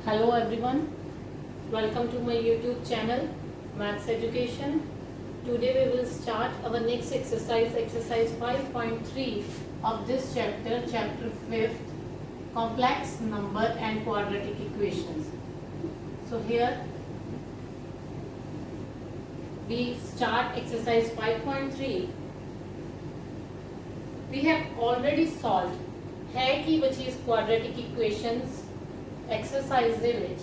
Hello everyone, welcome to my YouTube channel Maths Education. Today we will start our next exercise, exercise 5.3 of this chapter, chapter 5th, complex number and quadratic equations. So here we start exercise 5.3. We have already solved है कि बची quadratic equations exercise ਦੇ ਵਿੱਚ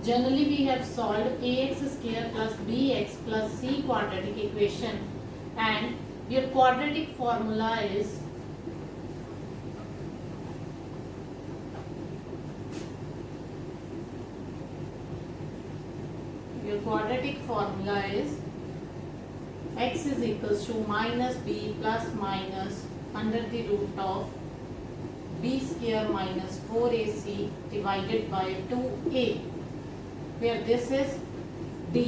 generally we have solved ax square plus bx plus c quadratic equation and your quadratic formula is x is equals to minus b plus minus under the root of b square minus 4ac divided by 2a, where this is d,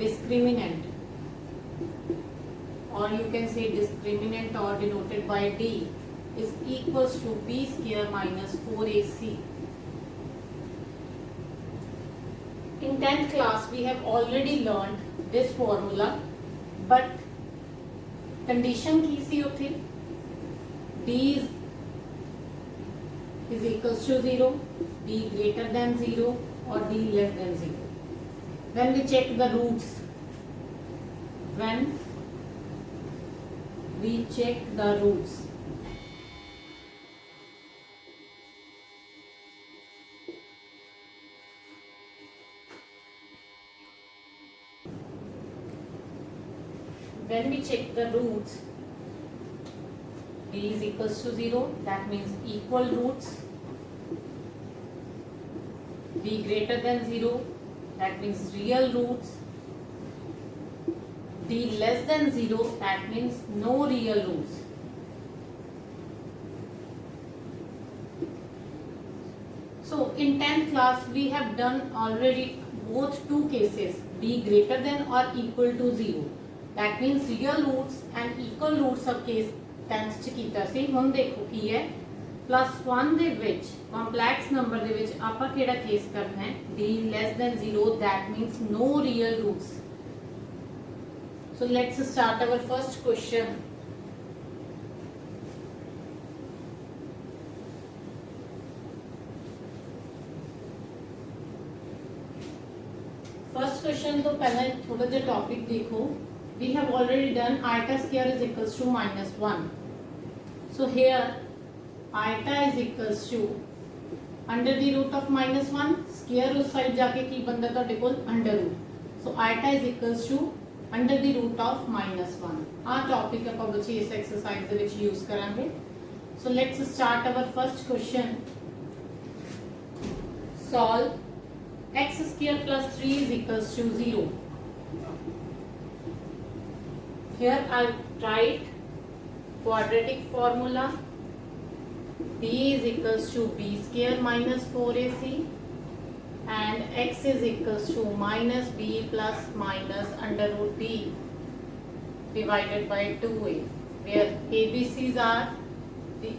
discriminant, or you can say discriminant or denoted by d, is equals to b square minus 4ac. In 10th class we have already learned this formula, but condition की सी उठी d is equals to 0, d greater than 0 or d less than 0. When we check the roots, d is equals to 0, that means equal roots. D greater than 0, that means real roots. D less than 0, that means no real roots. So in 10th class we have done already both two cases, d greater than or equal to 0. That means real roots and equal roots of case 10th च कीता सी. हुण देखो की है +1 ਦੇ ਵਿੱਚ complex number ਦੇ ਵਿੱਚ ਆਪਾਂ ਕਿਹੜਾ ਕੇਸ ਕਰਨਾ ਹੈ, d less than 0, that means no real roots. So let's start our first question. First question तो पहले थोड़ा जिहा टॉपिक देखो. We have already done iota square is equals to -1. So here iota is equals to under the root of -1, square उस side जाके की बनता ਤੁਹਾਡੇ ਕੋਲ under root. So iota is equals to under the root of -1. ਆਹ topic ਆਪਾਂ ਬੱਚੇ ਇਸ ਐਕਸਰਸਾइज ਦੇ ਵਿੱਚ ਯੂਜ਼ ਕਰਾਂਗੇ. So let's start our first question. Solve x square plus 3 is equals to 0. Here I'll write quadratic formula. D is equals to b square minus 4ac and x is equals to minus b plus minus under root d divided by 2a, where ABCs are the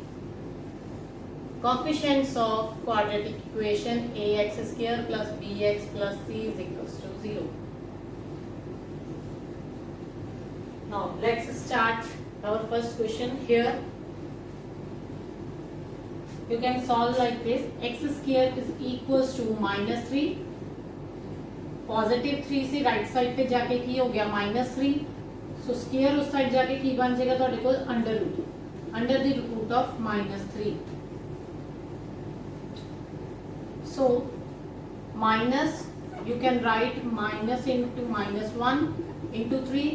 coefficients of quadratic equation ax square plus bx plus c is equals to 0. Now let's start our first question. Here you can solve like this. X square is equals to -3. Positive 3 से right side पे जाके की हो गया -3. So square उस side जाके की बन जाएगा तो देखो under the root of -3. So minus, you can write minus into -1 into 3.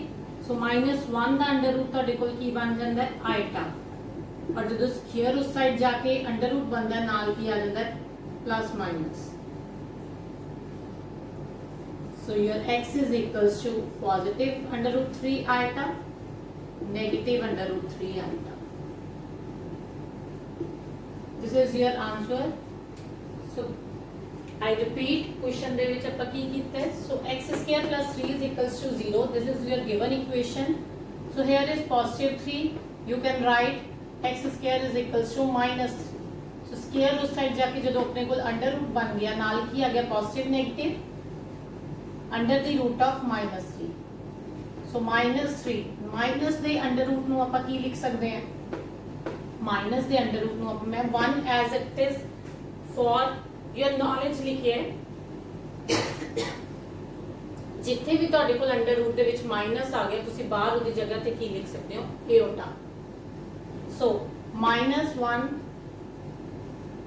So -1 the under route ਤੁਹਾਡੇ ਕੋਲ ਕੀ ਬਣ ਜਾਂਦਾ ਹੈ, ਆਇਟਾ. ਔਰ ਜਦੋਂ ਸਕੁਅਰ ਉਸ ਸਾਈਡ ਜਾ ਕੇ ਅੰਡਰ ਰੂਟ ਬਣਦਾ ਨਾਲ ਕੀ ਆ ਜਾਂਦਾ ਹੈ, plus minus. So your x is equals to positive under root 3 iota, negative under root 3 iota. This is your answer. So I repeat, question ਦੇ ਵਿੱਚ ਆਪਾਂ ਕੀ ਕੀਤਾ ਹੈ. So x square plus 3 is equals to 0. This is your given equation. So here is positive 3. You can write x square is equals to minus 3. So square ਉਸ side ਜਾ ਕੇ ਜਦੋਂ ਆਪਣੇ ਕੋਲ ਅੰਡਰ ਰੂਟ ਬਣ ਗਿਆ ਨਾਲ ਕੀ ਆ ਗਿਆ positive negative under the route of -3 so -3 minus ਦੇ ਅੰਡਰ ਰੂਟ ਨੂੰ ਆਪਾਂ ਕੀ ਲਿਖ ਸਕਦੇ ਹਾਂ ਮਾਈਨਸ ਦੇ ਅੰਡਰ ਰੂਟ ਨੂੰ ਆਪਾਂ ਮੈਂ 1 as it is for your knowledge लिखिए जिथे भी ਤੁਹਾਡੇ ਕੋਲ ਅੰਡਰ ਰੂਟ ਦੇ ਵਿੱਚ ਮਾਈਨਸ ਆ ਗਿਆ ਤੁਸੀਂ ਬਾਹਰ ਉਹਦੀ ਜਗ੍ਹਾ ਤੇ ਕੀ ਲਿਖ ਸਕਦੇ ਹੋ ਏਓਟਾ ਸੋ -1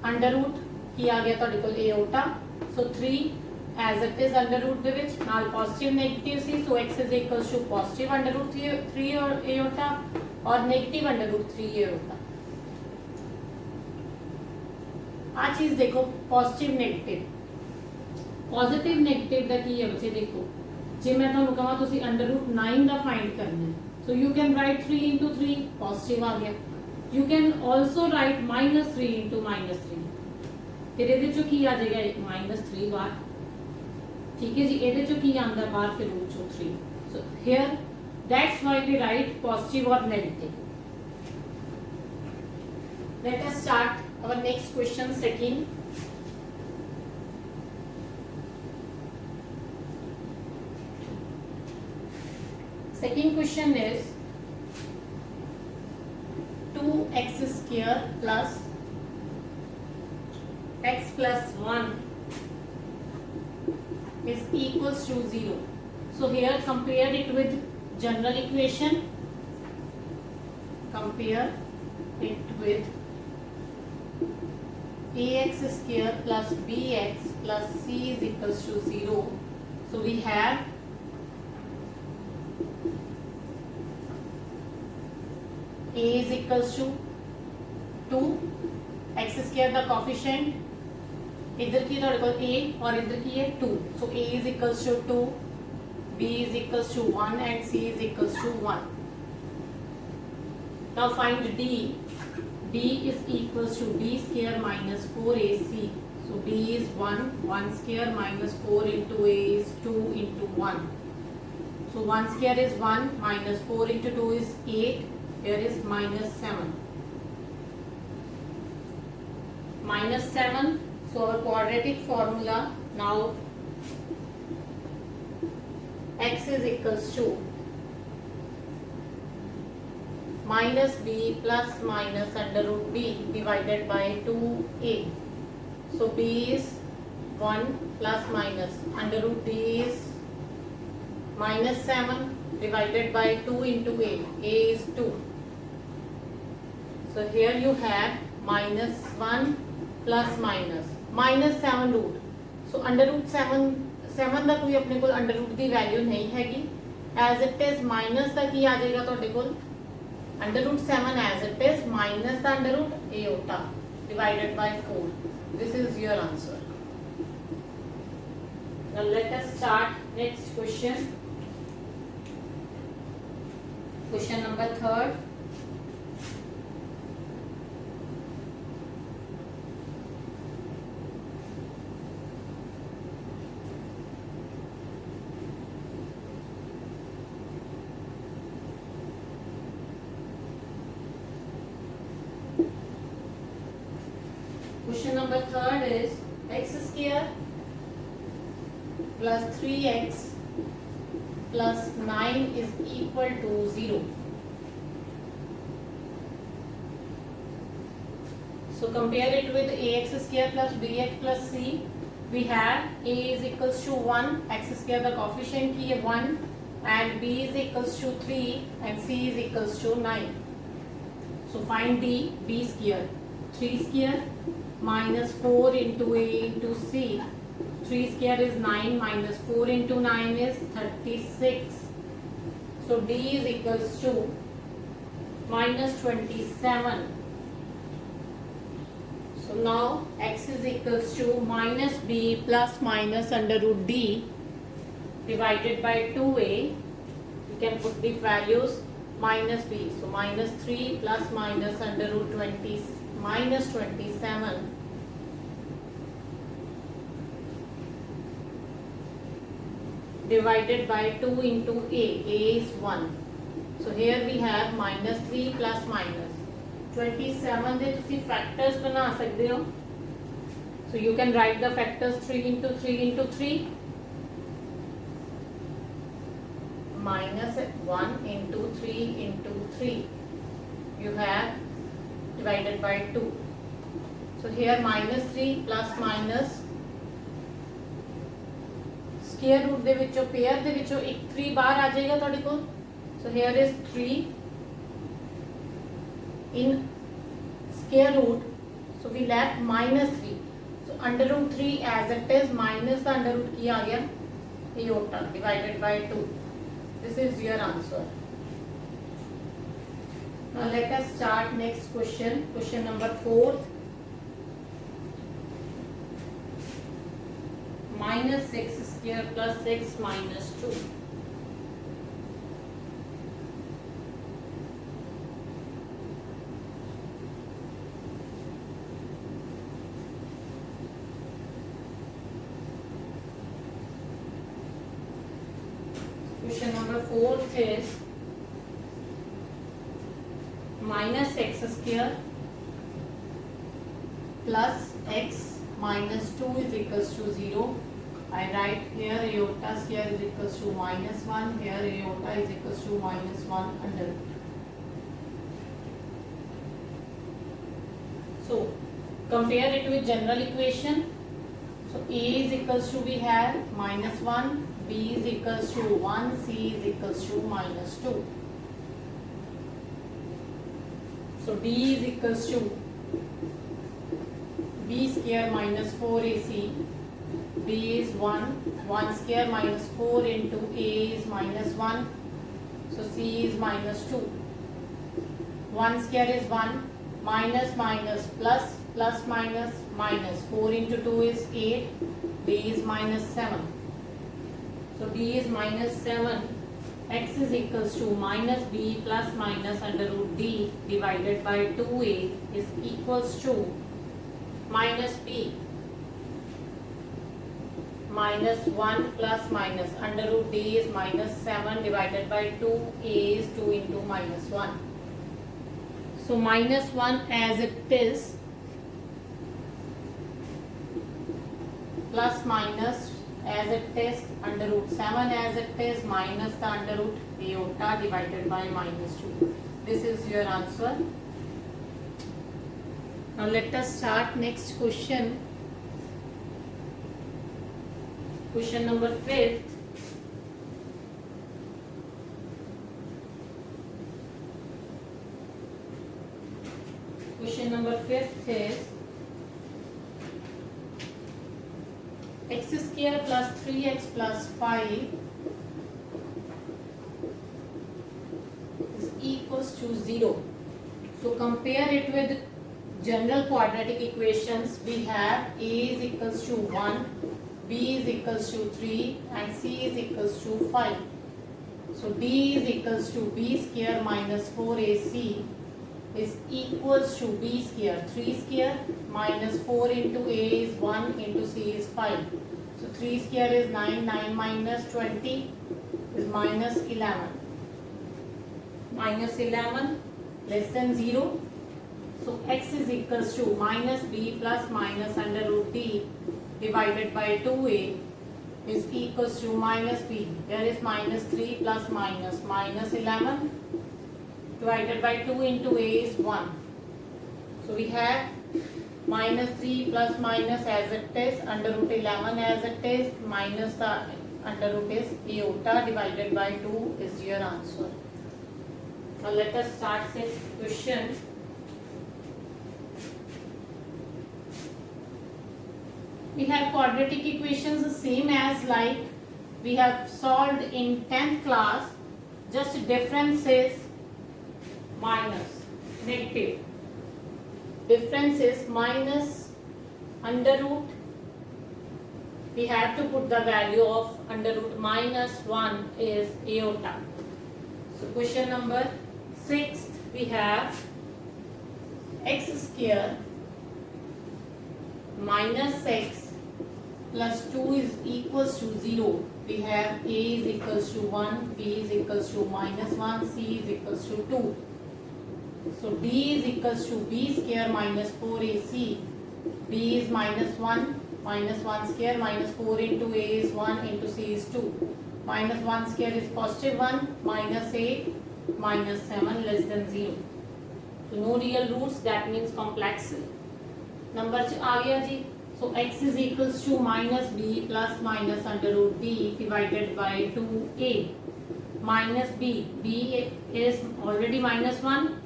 ਅੰਡਰ ਰੂਟ ਕੀ ਆ ਗਿਆ ਤੁਹਾਡੇ ਕੋਲ iota so 3 as it is under root ਦੇ ਵਿੱਚ ਨਾਲ ਪੋਜ਼ਿਟਿਵ ਨੈਗੇਟਿਵ ਸੀ so x is equal to positive under root 3 और ਏਓਟਾ और नेगेटिव अंडर रूट 3 ਏਓਟਾ आ चीज देखो पॉजिटिव नेगेटिव ਦਾ ਕੀ ਹੈ ਬੱਚੇ ਦੇਖੋ ਜੇ ਮੈਂ ਤੁਹਾਨੂੰ ਕਹਾਂ ਤੁਸੀਂ ਅੰਡਰ ਰੂਟ 9 ਦਾ ਫਾਈਂਡ ਕਰਨਾ ਹੈ so you can right 3 into 3 positive ਆ ਗਿਆ you can also right -3 into -3 ਫਿਰ ਇਹਦੇ ਚੋਂ ਕੀ ਆ ਜਾਏਗਾ -3 ਬਾਹਰ ਠੀਕ ਹੈ ਜੀ ਇਹਦੇ ਚੋਂ ਕੀ ਆਂਦਾ ਬਾਹਰ ਫਿਰ ਰੂਟ ਚੋਂ 3 so here that's why we write positive और negative let us start our next question second question is 2x square plus x plus 1 is equals to 0 so here compare it with general equation compare it with ax square plus bx plus c is equals to 0 so we have a is equals to 2 x square the coefficient इधर की ਤੁਹਾਡੇ ਕੋਲ a और इधर की है 2 so a is equals to 2 b is equals to 1 and c is equals to 1 now find d b is equals to b square minus 4ac so b is 1 square minus 4 into a is 2 into 1 so 1 square is 1 minus 4 into 2 is 8 here is -7 -7 so our quadratic formula now x is equals to minus b plus minus under root b divided by 2a so b is 1 plus minus under root b is -7 divided by 2 into a is 2 so here you have -1 plus -7 root so under root 7 ਦਾ ਕੋਈ ਆਪਣੇ ਕੋਲ under route ਦੀ value ਨਹੀਂ ਹੈਗੀ as it is minus ਦਾ ਕੀ ਆ ਜਾਏਗਾ ਤੁਹਾਡੇ ਕੋਲ under root 7 as it is minus the under root aorta divided by 4 this is your answer now let us start next question number 3 Question number 3 is x square plus 3x plus 9 is equal to 0. So compare it with ax square plus bx plus c. We have a is equals to 1, x square the coefficient की है 1 and b is equals to 3 and c is equals to 9. So find d, b square, 3 square minus 4 into a into c 3 square is 9 minus 4 into 9 is 36 so d is equals to minus 27 so now x is equals to minus b plus minus under root d divided by 2a you can put the values minus b so minus 3 plus minus under root 20 minus 27 divided by 2 into a is 1 so here we have minus 3 plus minus 27 ਦੇ ਤੁਸੀਂ factors ਬਣਾ ਸਕਦੇ ਹੋ। So you can write the factors 3 into 3 into 3 minus 1 into 3 into 3. You have divided by 2. So here minus 3 plus minus square root ਦੇ ਵਿੱਚੋਂ pair ਦੇ ਵਿੱਚੋਂ ਇੱਕ 3 ਬਾਹਰ ਆ ਜਾਏਗਾ ਤੁਹਾਡੇ ਕੋਲ। So here is 3 in square root. So we left minus 3. So under root 3 as it is minus the under root की आ गया iota divided by 2. This is your answer. Now let us start next question. Question number 4. Minus 6 square plus 6 minus 2. Question number 4 is minus x square plus x minus 2 is equals to 0. I write here iota square is equals to minus 1. Here iota is equals to minus 1 under root. So compare it with general equation. So a is equals to we have minus 1. B is equals to 1, C is equals to minus 2. So D is equals to B square minus 4AC. B is 1, 1 square minus 4 into A is minus 1. So C is minus 2. 1 square is 1, minus minus plus, plus minus minus. 4 into 2 is 8, D is minus 7. So D is minus 7, x is equals to minus b plus minus under root d divided by 2a is equals to minus b minus 1 plus minus under root d is minus 7 divided by 2, a is 2 into minus 1. So minus 1 as it is plus minus as it is under root 7 as it is minus the under root iota divided by minus 2. This is your answer. Now let us start next question. Question number 5. Question number 5 is x square plus 3x plus 5 is equals to 0. So compare it with general quadratic equations. We have a is equals to 1, b is equals to 3 and c is equals to 5. So d is equals to b square minus 4ac is equals to b square 3 square minus 4 into a is 1 into c is 5. So 3 square is 9, 9 minus 20 is minus 11. Minus 11 less than 0. So x is equals to minus b plus minus under root d divided by 2a is equals to minus b. There is minus 3 plus minus minus 11 divided by 2 into a is 1. So we have minus 3 plus minus as it is under root 11 as it is minus the under root is iota divided by 2 is your answer. Now let us start this question. We have quadratic equations the same as like we have solved in 10th class, just difference is minus, negative. Difference is minus under root. We have to put the value of under root minus 1 is iota. So question number 6 we have x square minus x plus 2 is equals to 0. We have a is equals to 1, b is equals to minus 1, c is equals to 2. So D is equals to B square minus 4AC. B is minus 1 square minus 4 into A is 1 into C is 2. Minus 1 square is positive 1 minus 8 minus 7 less than 0. So no real roots, that means complex number आ गया जी. So x is equals to minus b plus minus under root d divided by 2a minus b. B is already minus 1.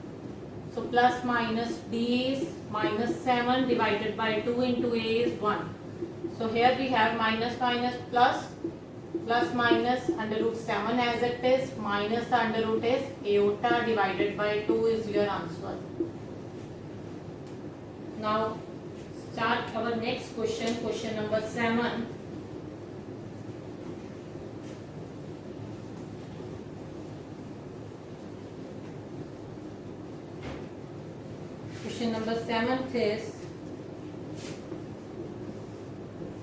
So plus minus d is minus 7 divided by 2 into a is 1. So here we have minus minus plus minus under root 7 as it is minus the under root is iota divided by 2 is your answer. Now start our next question, question number 7. Question number 7 is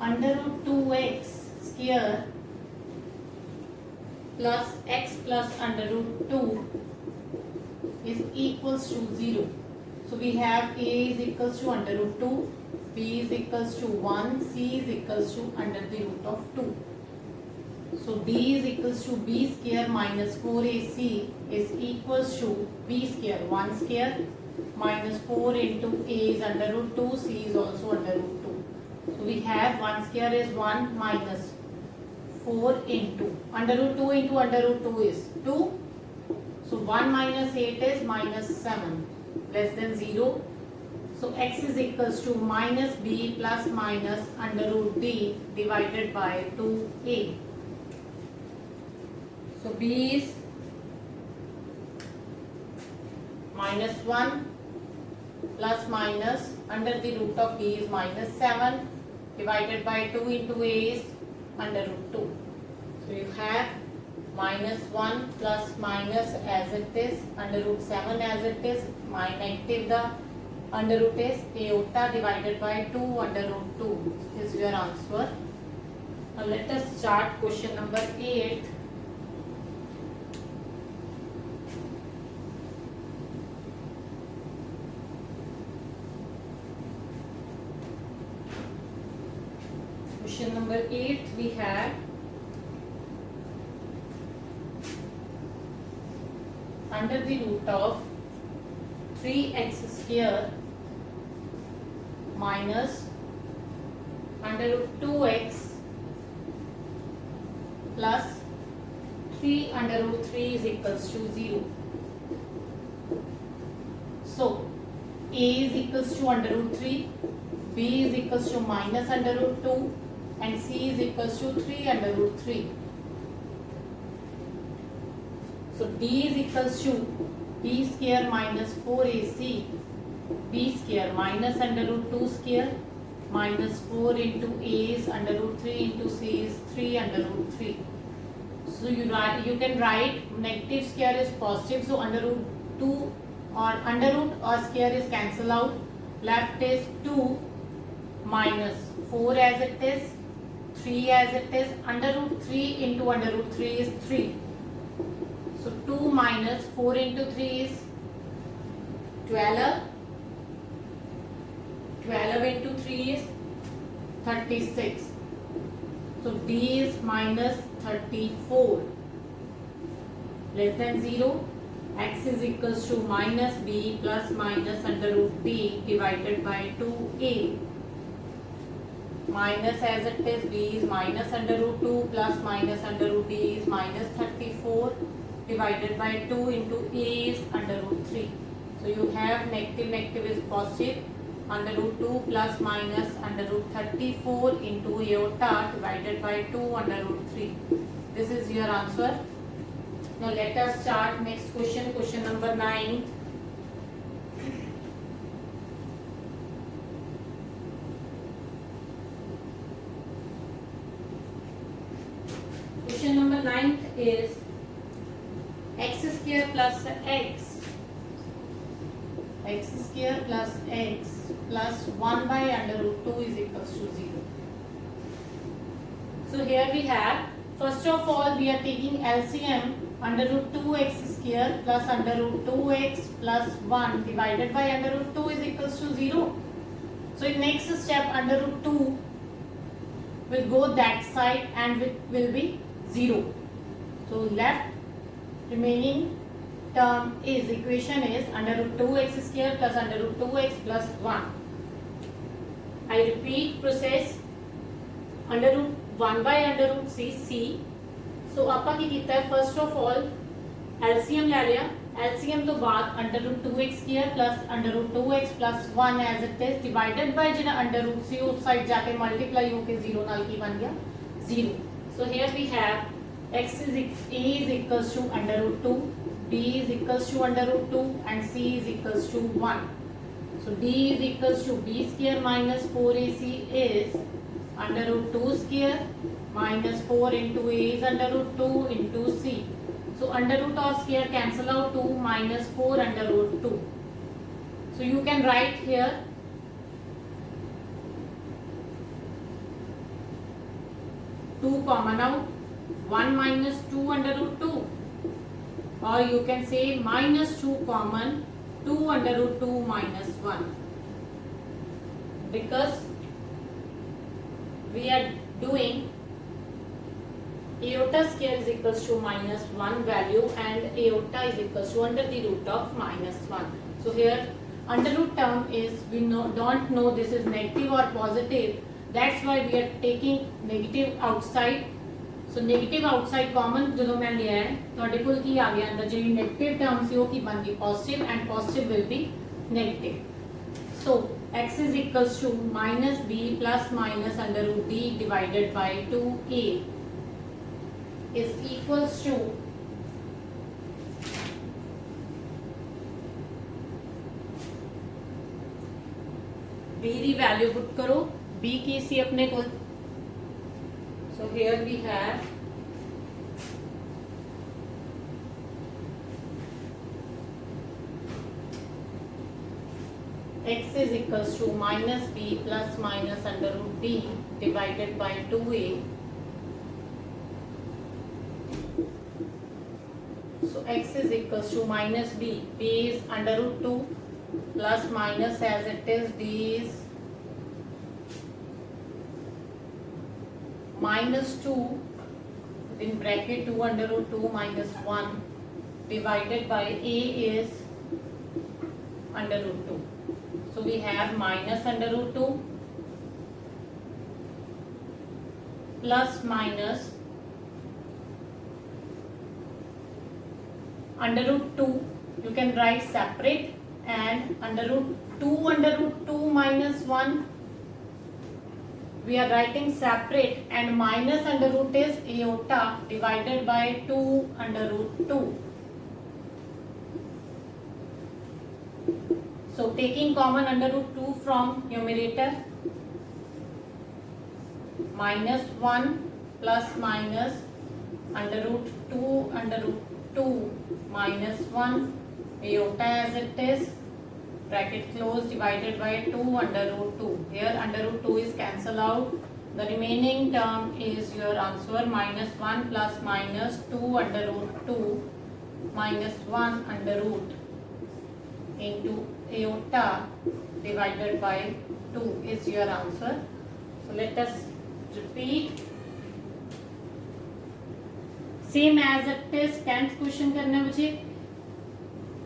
under root 2x square plus x plus under root 2 is equals to 0. So we have a is equals to under root 2, b is equals to 1, c is equals to under the root of 2. So d is equals to b square minus 4ac is equals to b square 1 square minus 4 into a is under root 2, c is also under root 2. So we have 1 square is 1 minus 4 into under root 2 into under root 2 is 2. So 1 minus 8 is minus 7 less than 0. So x is equals to minus b plus minus under root d divided by 2a. So b is minus 1 plus minus under the root of d is minus 7 divided by 2 into a is under root 2. So you have minus 1 plus minus as it is under root 7 as it is negative the under root is iota divided by 2 under root 2 is your answer. Now let us start question number 8. Question number 8 we have under the root of 3x square minus under root 2x plus 3 under root 3 is equals to 0. So a is equals to under root 3, b is equals to minus under root 2 and c is equals to 3 under root 3. So d is equals to b square minus 4ac, b square minus under root 2 square minus 4 into a is under root 3 into c is 3 under root 3. So you can write negative square is positive, so under root 2 or under root or square is cancel out. Left is 2 minus 4 as it is, 3 as it is, under root 3 into under root 3 is 3. So 2 minus 4 into 3 is 12. 12 into 3 is 36. So D is minus 34 less than 0. X is equals to minus b plus minus under root d divided by 2a. Minus as it is, b is minus under root 2 plus minus under root d is minus 34 divided by 2 into a is under root 3. So you have negative is positive, under root 2 plus minus under root 34 into iota divided by 2 under root 3. This is your answer. Now let us start next question, question number 9. Question number 9 is x square plus x square plus x plus 1 by under root 2 is equals to 0. So here we have, first of all we are taking LCM. under root 2x square plus under root 2x plus 1 divided by under root 2 is equals to 0. So in next step under root 2 will go that side and it will be 0. So left remaining term is equation is under root 2x square plus under root 2x plus 1. I repeat process under root 1 by under root c. So ਆਪਾਂ ਕੀ ਕੀਤਾ ਹੈ first of all LCM ਲੈ ਲਿਆ LCM ਤੋਂ ਬਾਅਦ under root 2x square plus under root 2x plus 1 as it is divided by ਜਿਹੜਾ under root ਸੀ ਉਸ side ਜਾ ਕੇ multiply ਹੋ ਕੇ 0 ਨਾਲ ਕੀ ਬਣ ਗਿਆ 0. So here we have x is a is equals to under root 2, b is equals to under root 2 and c is equals to 1. So d is equals to b square minus 4ac is under root 2 square minus 4 into a is under root 2 into c. So under root of square cancel out 2 minus 4 under root 2. So you can write here 2 common out 1 minus 2 under root 2, or you can say minus 2 common 2 under root 2 minus 1, because we are doing iota square is equals to minus 1 value and iota is equals to under the root of minus 1. So here under root term is we don't know this is negative or positive, that's why we are taking negative outside. So negative outside common ਜਦੋਂ ਮੈਂ ਲਿਆ ਹੈ ਤੁਹਾਡੇ ਕੋਲ ਕੀ ਆ ਗਿਆ ਅੰਦਰ ਜਿਹੜੀ negative term ਸੀ ਉਹ ਕੀ ਬਣ ਗਈ positive and positive will be negative. So x is equals to minus b plus minus under root d divided by 2a is equals to b the value put करो b की सी अपने को. So here we have x is equals to minus b plus minus under root d divided by 2a. So x is equals to minus b. b is under root 2 plus minus as it is d is minus 2 in bracket 2 under root 2 minus 1 divided by a is under root 2. So we have minus under root 2 plus minus under root 2, you can write separate, and under root 2 under root 2 minus 1 we are writing separate, and minus under root is iota divided by 2 under root 2. So taking common under root 2 from numerator, minus 1 plus minus under root 2 under root 2 minus 1 iota as it is, bracket close, divided by 2 under root 2. Here under root 2 is cancel out. The remaining term is your answer minus 1 plus minus 2 under root 2 minus 1 under root into iota divided by 2 is your answer. So let us repeat. Same as it is 10th question करना मुझे.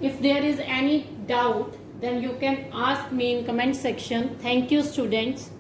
If there is any doubt then you can ask me in comment section. Thank you students.